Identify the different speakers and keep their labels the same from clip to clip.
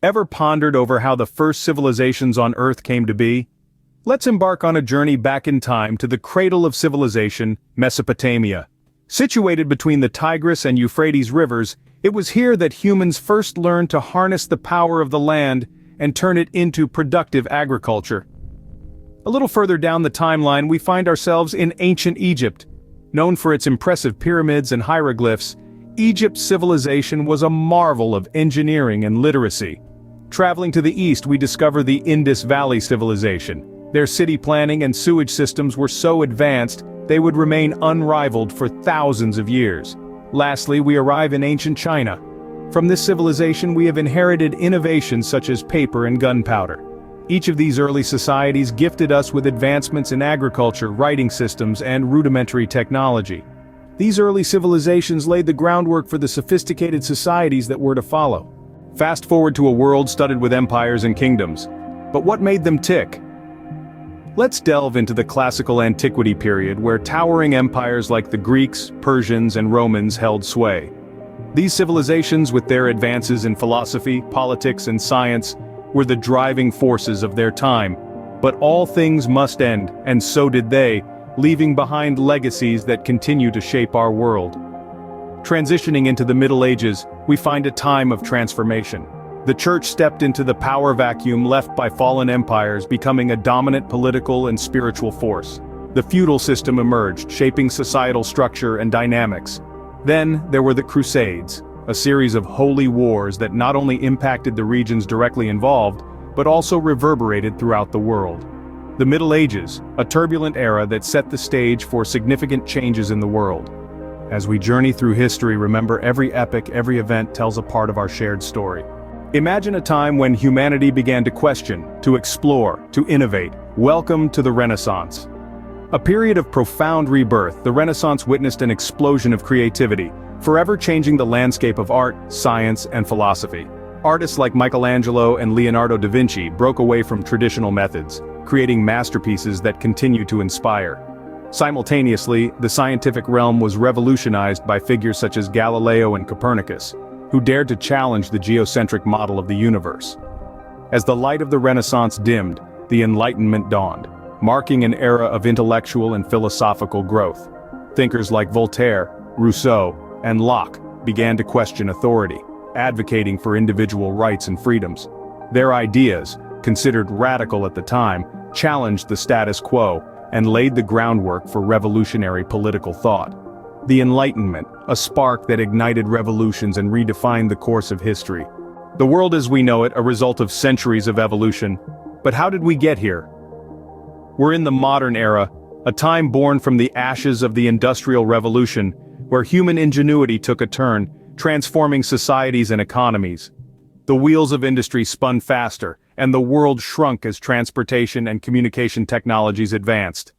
Speaker 1: Ever pondered over how the first civilizations on Earth came to be? Let's embark on a journey back in time to the cradle of civilization, Mesopotamia. Situated between the Tigris and Euphrates rivers, it was here that humans first learned to harness the power of the land and turn it into productive agriculture. A little further down the timeline, we find ourselves in ancient Egypt. Known for its impressive pyramids and hieroglyphs, Egypt's civilization was a marvel of engineering and literacy. Traveling to the east, we discover the Indus Valley civilization. Their city planning and sewage systems were so advanced, they would remain unrivaled for thousands of years. Lastly, we arrive in ancient China. From this civilization, we have inherited innovations such as paper and gunpowder. Each of these early societies gifted us with advancements in agriculture, writing systems, and rudimentary technology. These early civilizations laid the groundwork for the sophisticated societies that were to follow. Fast forward to a world studded with empires and kingdoms. But what made them tick? Let's delve into the classical antiquity period where towering empires like the Greeks, Persians, and Romans held sway. These civilizations, with their advances in philosophy, politics, and science, were the driving forces of their time. But all things must end, and so did they, leaving behind legacies that continue to shape our world. Transitioning into the Middle Ages, we find a time of transformation. The church stepped into the power vacuum left by fallen empires, becoming a dominant political and spiritual force. The feudal system emerged, shaping societal structure and dynamics. Then, there were the Crusades, a series of holy wars that not only impacted the regions directly involved, but also reverberated throughout the world. The Middle Ages, a turbulent era that set the stage for significant changes in the world. As we journey through history, remember every epoch, every event tells a part of our shared story. Imagine a time when humanity began to question, to explore, to innovate. Welcome to the Renaissance. A period of profound rebirth, the Renaissance witnessed an explosion of creativity, forever changing the landscape of art, science, and philosophy. Artists like Michelangelo and Leonardo da Vinci broke away from traditional methods, creating masterpieces that continue to inspire. Simultaneously, the scientific realm was revolutionized by figures such as Galileo and Copernicus, who dared to challenge the geocentric model of the universe. As the light of the Renaissance dimmed, the Enlightenment dawned, marking an era of intellectual and philosophical growth. Thinkers like Voltaire, Rousseau, and Locke began to question authority, advocating for individual rights and freedoms. Their ideas, considered radical at the time, challenged the status quo and laid the groundwork for revolutionary political thought. The Enlightenment, a spark that ignited revolutions and redefined the course of history. The world as we know it, a result of centuries of evolution. But how did we get here? We're in the modern era, a time born from the ashes of the Industrial Revolution, where human ingenuity took a turn, transforming societies and economies. The wheels of industry spun faster, and the world shrunk as transportation and communication technologies advanced.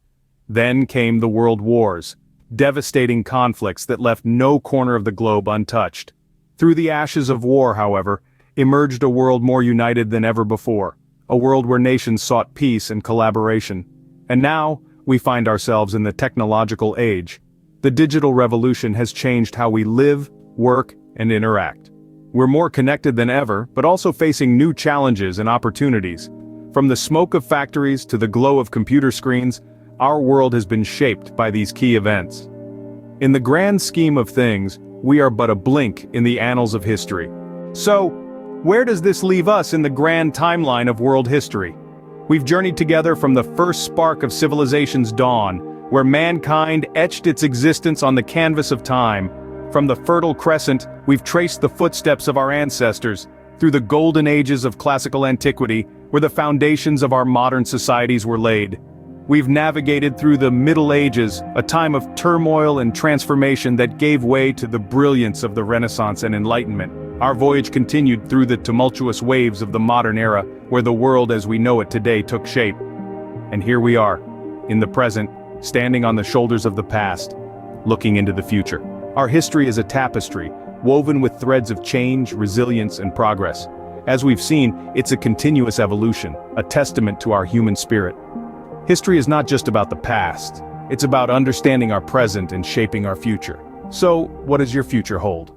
Speaker 1: Then came the World Wars, devastating conflicts that left no corner of the globe untouched. Through the ashes of war, however, emerged a world more united than ever before, a world where nations sought peace and collaboration. And now, we find ourselves in the technological age. The digital revolution has changed how we live, work, and interact. We're more connected than ever, but also facing new challenges and opportunities. From the smoke of factories to the glow of computer screens, our world has been shaped by these key events. In the grand scheme of things, we are but a blink in the annals of history. So, where does this leave us in the grand timeline of world history? We've journeyed together from the first spark of civilization's dawn, where mankind etched its existence on the canvas of time. From the Fertile Crescent, we've traced the footsteps of our ancestors, through the golden ages of classical antiquity, where the foundations of our modern societies were laid. We've navigated through the Middle Ages, a time of turmoil and transformation that gave way to the brilliance of the Renaissance and Enlightenment. Our voyage continued through the tumultuous waves of the modern era, where the world as we know it today took shape. And here we are, in the present, standing on the shoulders of the past, looking into the future. Our history is a tapestry, woven with threads of change, resilience, and progress. As we've seen, it's a continuous evolution, a testament to our human spirit. History is not just about the past, it's about understanding our present and shaping our future. So, what does your future hold?